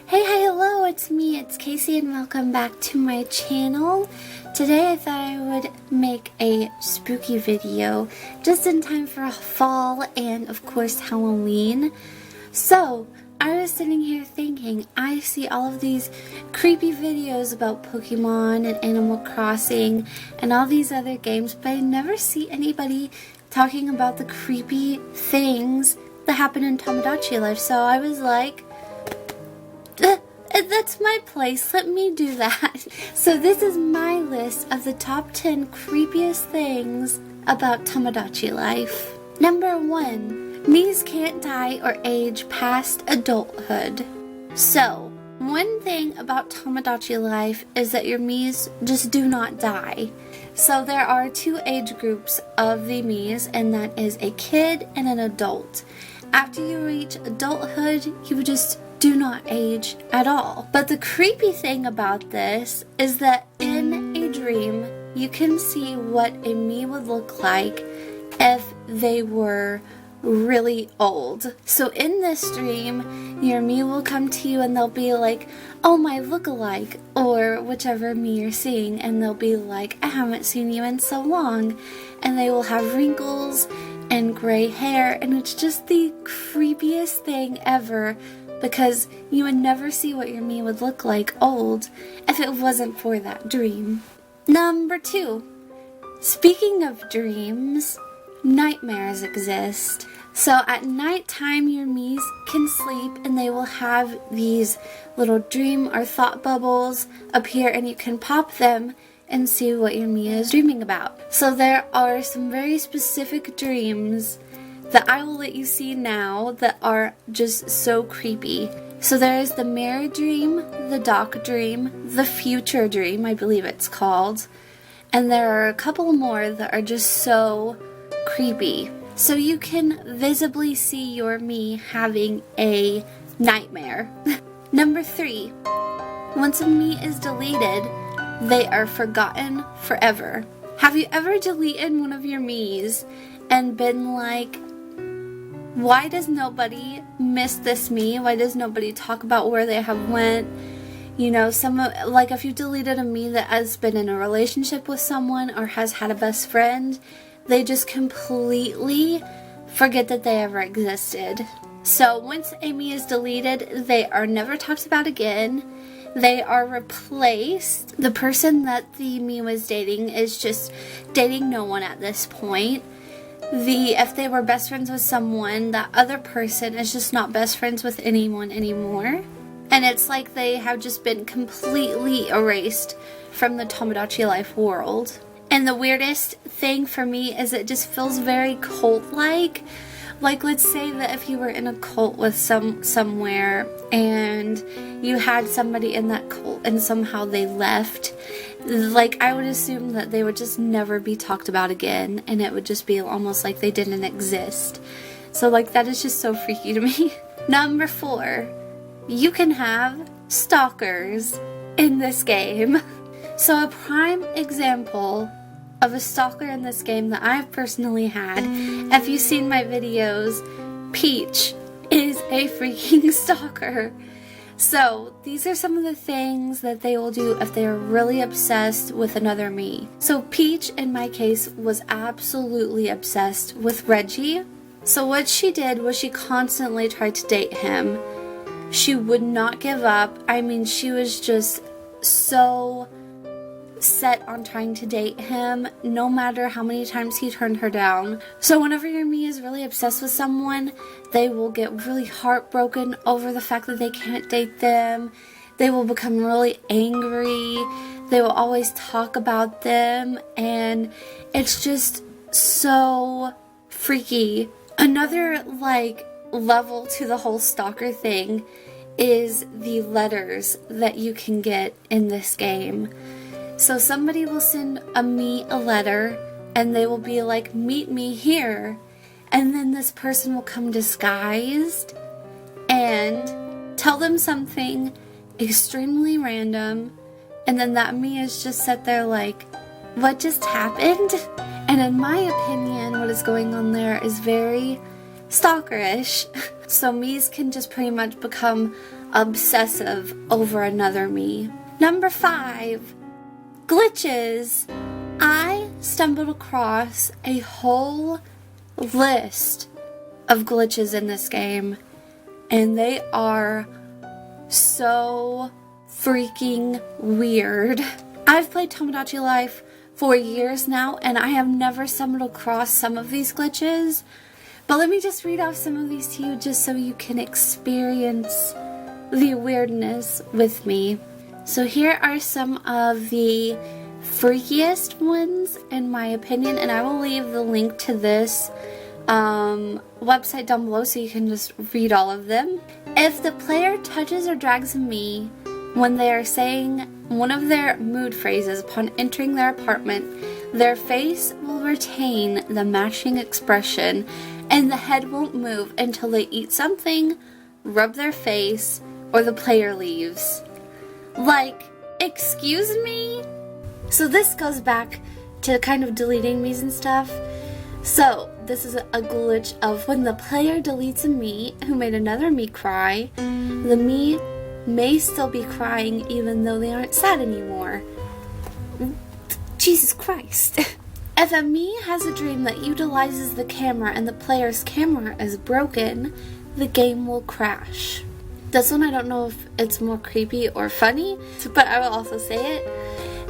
Hello, it's me, it's Casey, and welcome back to my channel. Today I thought I would make a spooky video just in time for fall and of course Halloween. So, I was sitting here thinking, I see all of these creepy videos about Pokemon and Animal Crossing and all these other games, but I never see anybody talking about the creepy things that happen in Tomodachi life. So I was like, that's my place, let me do that. So this is my list of the top 10 creepiest things about Tomodachi life. Number 1, Mii can't die or age past adulthood. So, one thing about Tomodachi life is that your Miis just do not die. So there are two age groups of the Miis, and that is a kid and an adult. After you reach adulthood, you just do not age at all. But the creepy thing about this is that in a dream, you can see what a Mii would look like if they were really old. So in this dream, your Mii will come to you and they'll be like, oh, my look-alike, or whichever Mii you're seeing, and they'll be like, I haven't seen you in so long, and they will have wrinkles and gray hair, and it's just the creepiest thing ever, because you would never see what your Mii would look like old if it wasn't for that dream. Number 2, speaking of dreams, nightmares exist. So at nighttime, your Miis can sleep and they will have these little dream or thought bubbles appear, and you can pop them and see what your Mii is dreaming about. So there are some very specific dreams that I will let you see now that are just so creepy. So there is the mirror dream, the dock dream, the future dream, I believe it's called, and there are a couple more that are just so creepy. So you can visibly see your Mii having a nightmare. Number 3, once a Mii is deleted, they are forgotten forever. Have you ever deleted one of your Miis and been like, why does nobody miss this Mii? Why does nobody talk about where they have went? You know, like if you deleted a Mii that has been in a relationship with someone or has had a best friend, they just completely forget that they ever existed. So once a Mii is deleted, they are never talked about again. They are replaced. The person that the Mii was dating is just dating no one at this point. If they were best friends with someone, that other person is just not best friends with anyone anymore. And it's like they have just been completely erased from the Tomodachi life world. And the weirdest thing for me is it just feels very cult-like. Like, let's say that if you were in a cult with somewhere and you had somebody in that cult and somehow they left, like, I would assume that they would just never be talked about again, and it would just be almost like they didn't exist. So, like, that is just so freaky to me. Number 4, you can have stalkers in this game. So a prime example of a stalker in this game that I've personally had, if you've seen my videos, Peach is a freaking stalker. So these are some of the things that they will do if they are really obsessed with another Mii. So Peach, in my case, was absolutely obsessed with Reggie. So what she did was she constantly tried to date him. She would not give up. I mean, she was just so set on trying to date him, no matter how many times he turned her down. So whenever your Mii is really obsessed with someone, they will get really heartbroken over the fact that they can't date them. They will become really angry. They will always talk about them, and it's just so freaky. Another, like, level to the whole stalker thing is the letters that you can get in this game. So somebody will send a Mii a letter and they will be like, meet me here, and then this person will come disguised and tell them something extremely random, and then that Mii is just sat there like, what just happened? And in my opinion, what is going on there is very stalkerish. So Miis can just pretty much become obsessive over another Mii. Number 5, glitches. I stumbled across a whole list of glitches in this game, and they are so freaking weird. I've played Tomodachi Life for years now, and I have never stumbled across some of these glitches, but let me just read off some of these to you just so you can experience the weirdness with me. So here are some of the freakiest ones in my opinion, and I will leave the link to this website down below so you can just read all of them. If the player touches or drags a Mii when they are saying one of their mood phrases upon entering their apartment, their face will retain the matching expression and the head won't move until they eat something, rub their face, or the player leaves. Like, excuse me? So this goes back to kind of deleting Miis and stuff. So this is a glitch of when the player deletes a Mii who made another Mii cry, the Mii may still be crying even though they aren't sad anymore. Jesus Christ. If a Mii has a dream that utilizes the camera and the player's camera is broken, the game will crash. This one I don't know if it's more creepy or funny, but I will also say it.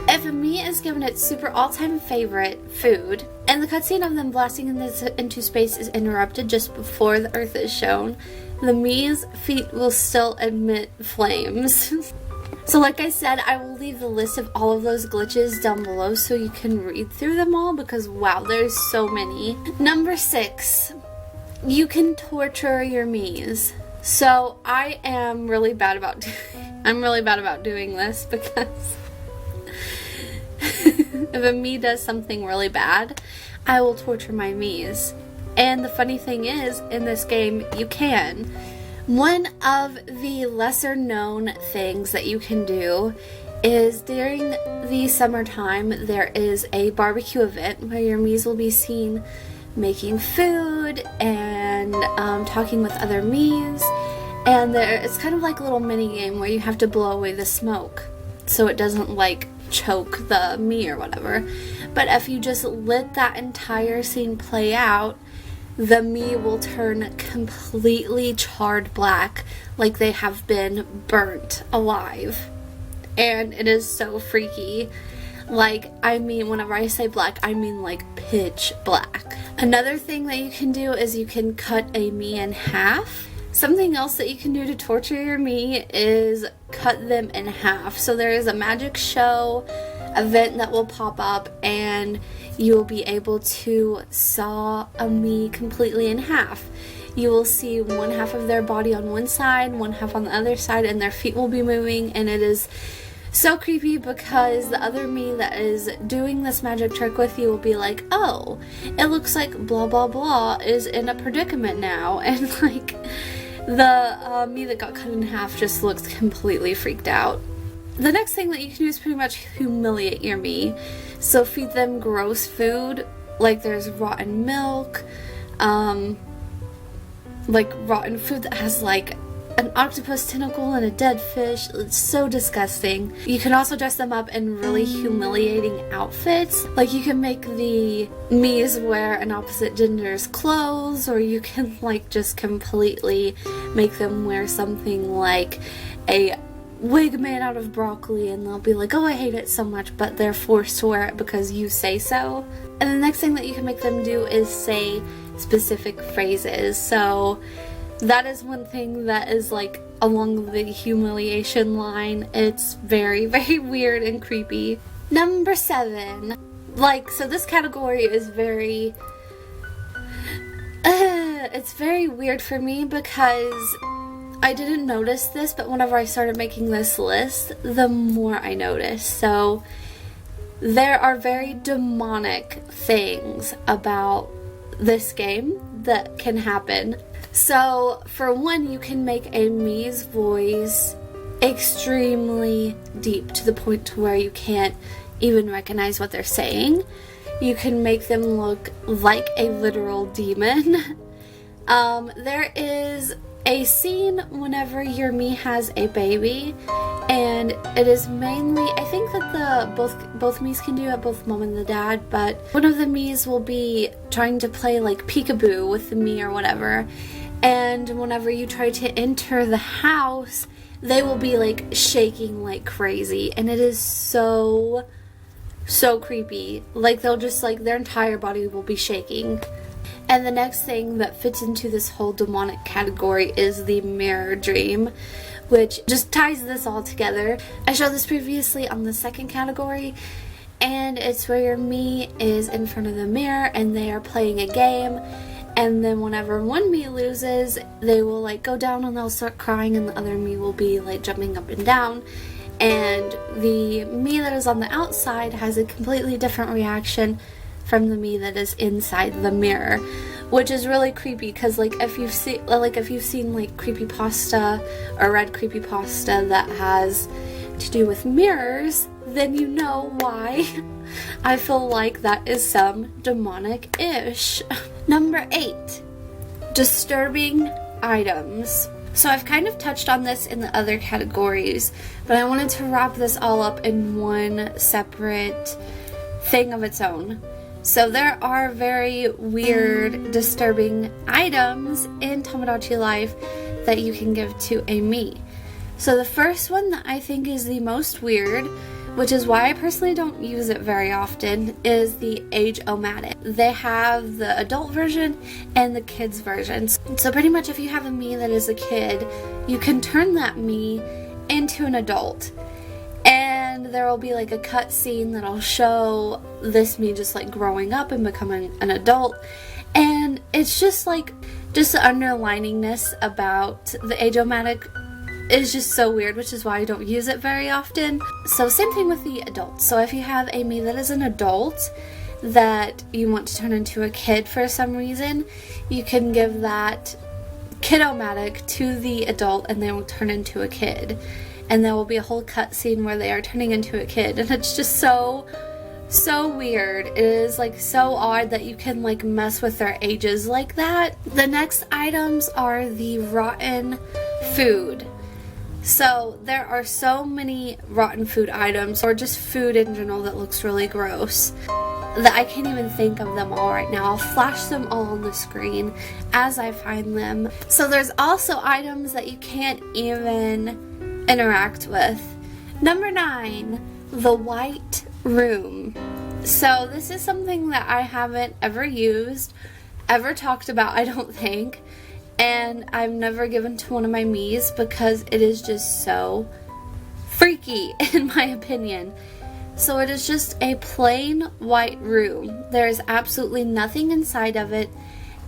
If a Mii is given its super all-time favorite, food, and the cutscene of them blasting into space is interrupted just before the Earth is shown, the Mii's feet will still emit flames. So like I said, I will leave the list of all of those glitches down below so you can read through them all because wow, there's so many. Number 6, you can torture your Miis. So I am really bad about doing this because if a Mii does something really bad, I will torture my Miis. And the funny thing is, in this game, you can. One of the lesser known things that you can do is during the summertime, there is a barbecue event where your Miis will be seen making food and talking with other Miis. And it's kind of like a little mini game where you have to blow away the smoke so it doesn't like choke the Mii or whatever. But if you just let that entire scene play out, the Mii will turn completely charred black, like they have been burnt alive. And it is so freaky. Like, I mean, whenever I say black, I mean like pitch black. Another thing that you can do is you can cut a Mii in half. Something else that you can do to torture your Mii is cut them in half. So there is a magic show event that will pop up and you will be able to saw a Mii completely in half. You will see one half of their body on one side, one half on the other side, and their feet will be moving, and it is so creepy because the other Mii that is doing this magic trick with you will be like, oh, it looks like blah blah blah is in a predicament now, and like the Mii that got cut in half just looks completely freaked out. The next thing that you can do is pretty much humiliate your Mii. So feed them gross food, like there's rotten milk, like rotten food that has like an octopus tentacle and a dead fish. It's so disgusting. You can also dress them up in really humiliating outfits. Like you can make the Miis wear an opposite gender's clothes, or you can like just completely make them wear something like a wig made out of broccoli, and they'll be like, oh, I hate it so much, but they're forced to wear it because you say so. And the next thing that you can make them do is say specific phrases. So that is one thing that is like along the humiliation line. It's very, very weird and creepy. Number 7. Like, so this category is very it's very weird for me because I didn't notice this, but whenever I started making this list, the more I noticed. So there are very demonic things about this game that can happen. So for one, you can make a Mii's voice extremely deep to the point to where you can't even recognize what they're saying. You can make them look like a literal demon. There is a scene whenever your Mii has a baby, and it is mainly, I think that both Miis can do it, both mom and the dad, but one of the Miis will be trying to play like peekaboo with the Mii or whatever, and whenever you try to enter the house, they will be like shaking like crazy, and it is so creepy. Like they'll just like, their entire body will be shaking. And the next thing that fits into this whole demonic category is the mirror dream, which just ties this all together. I showed this previously on the second category, and it's where your Mii is in front of the mirror and they are playing a game, and then whenever one Mii loses, they will like go down and they'll start crying, and the other Mii will be like jumping up and down, and the Mii that is on the outside has a completely different reaction from the Mii that is inside the mirror, which is really creepy because like if you've seen like creepypasta or read creepypasta that has to do with mirrors, then you know why I feel like that is some demonic-ish. Number 8, disturbing items. So I've kind of touched on this in the other categories, but I wanted to wrap this all up in one separate thing of its own. So there are very weird, disturbing items in Tomodachi life that you can give to a Mii. So the first one that I think is the most weird, which is why I personally don't use it very often, is the age-o-matic. They have the adult version and the kids version. So pretty much if you have a Mii that is a kid, you can turn that Mii into an adult. And there will be like a cut scene that'll show this Mii just like growing up and becoming an adult. And it's just like, just the underliningness about the age-o-matic is just so weird, which is why I don't use it very often. So same thing with the adults. So if you have a Mii that is an adult that you want to turn into a kid for some reason, you can give that kid-o-matic to the adult and they will turn into a kid. And there will be a whole cut scene where they are turning into a kid, and it's just so weird. It is like so odd that you can like mess with their ages like that. The next items are the rotten food. So there are so many rotten food items, or just food in general that looks really gross, that I can't even think of them all right now. I'll flash them all on the screen as I find them. So there's also items that you can't even interact with. Number 9, the white room. So this is something that I haven't ever used, ever talked about, I don't think, and I've never given to one of my Miis because it is just so freaky in my opinion. So it is just a plain white room. There is absolutely nothing inside of it,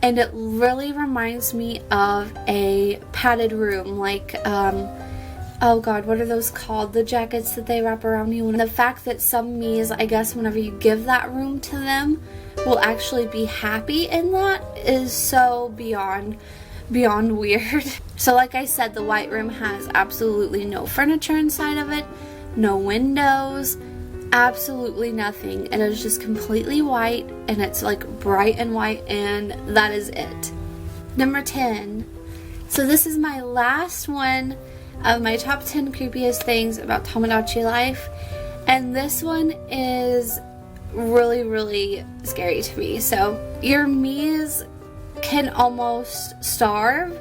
and it really reminds me of a padded room, like oh god, what are those called? The jackets that they wrap around you. And the fact that some Miis, I guess whenever you give that room to them, will actually be happy in that is so beyond weird. So like I said, the white room has absolutely no furniture inside of it, no windows, absolutely nothing. And it's just completely white, and it's like bright and white, and that is it. Number 10. So this is my last one of my top 10 creepiest things about Tomodachi life, and this one is really scary to me. So your Miis can almost starve,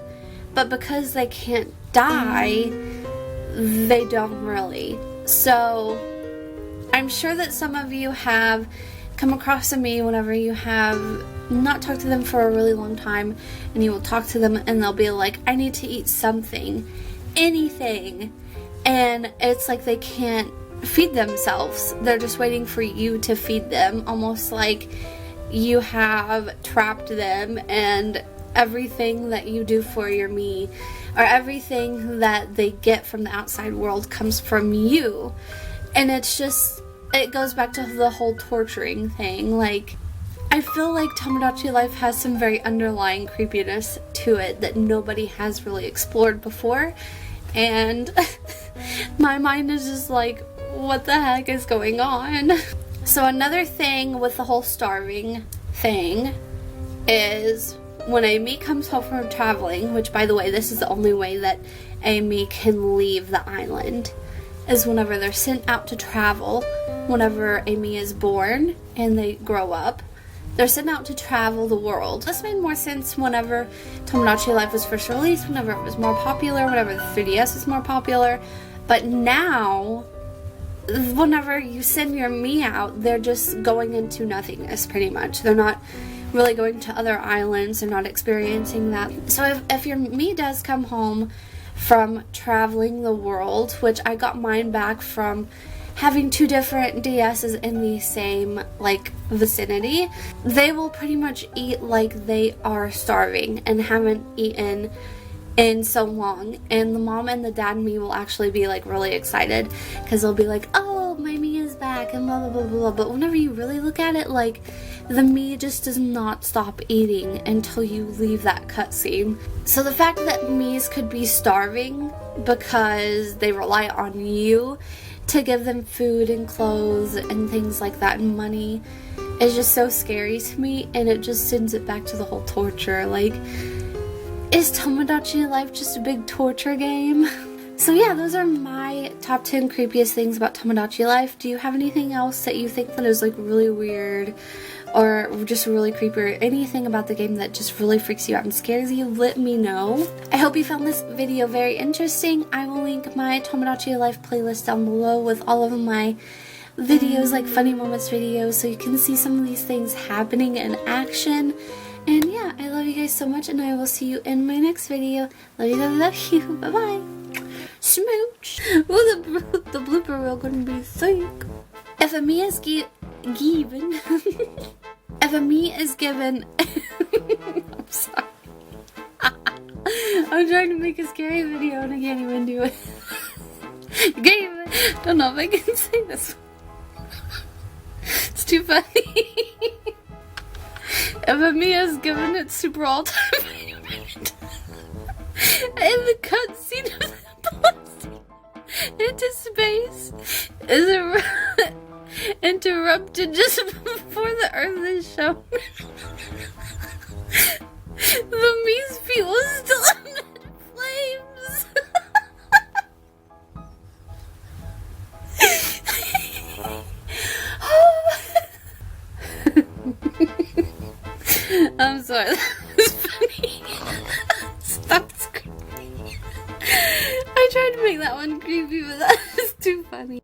but because they can't die, they don't really. So I'm sure that some of you have come across a Mii whenever you have not talked to them for a really long time, and you will talk to them and they'll be like, I need to eat something, anything, and it's like they can't feed themselves. They're just waiting for you to feed them, almost like you have trapped them, and everything that you do for your Mii, or everything that they get from the outside world, comes from you. And it's just, it goes back to the whole torturing thing. Like, I feel like Tomodachi life has some very underlying creepiness to it that nobody has really explored before, and my mind is just like, what the heck is going on? So another thing with the whole starving thing is when a Mii comes home from traveling, which by the way, this is the only way that a Mii can leave the island, is whenever they're sent out to travel. Whenever a Mii is born and they grow up, they're sent out to travel the world. This made more sense whenever Tomodachi Life was first released, whenever it was more popular, whenever the 3DS was more popular. But now, whenever you send your Mii out, they're just going into nothingness, pretty much. They're not really going to other islands. They're not experiencing that. So if your Mii does come home from traveling the world, which I got mine back from having 2 different DSs in the same, like, vicinity, they will pretty much eat like they are starving and haven't eaten in so long. And the mom and the dad Mii will actually be, like, really excited because they'll be like, oh, my Mii is back and blah, blah, blah, blah. But whenever you really look at it, like, the Mii just does not stop eating until you leave that cutscene. So the fact that Miis could be starving because they rely on you to give them food and clothes and things like that and money is just so scary to me, and it just sends it back to the whole torture. Like, is Tomodachi Life just a big torture game? So yeah, those are my top 10 creepiest things about Tomodachi Life. Do you have anything else that you think that is like really weird or just really creepy, or anything about the game that just really freaks you out and scares you? Let me know. I hope you found this video very interesting. I will link my Tomodachi Life playlist down below with all of my videos, like funny moments videos, so you can see some of these things happening in action. And yeah, I love you guys so much, and I will see you in my next video. Love you, love you. Bye bye. Smooch. Oh, the blooper reel gonna be sick. If a Mii is given, if a Mii is given, I'm sorry. I'm trying to make a scary video and I can't even do it. Don't know if I can say this. It's too funny. If a Mii is given its super all-time favorite, and the cutscene of the blasting into space is interrupted just before the Earth is shown, the Mii's feet will still emit flames. I'm sorry, that was funny. Stop screaming. I tried to make that one creepy, but that was too funny.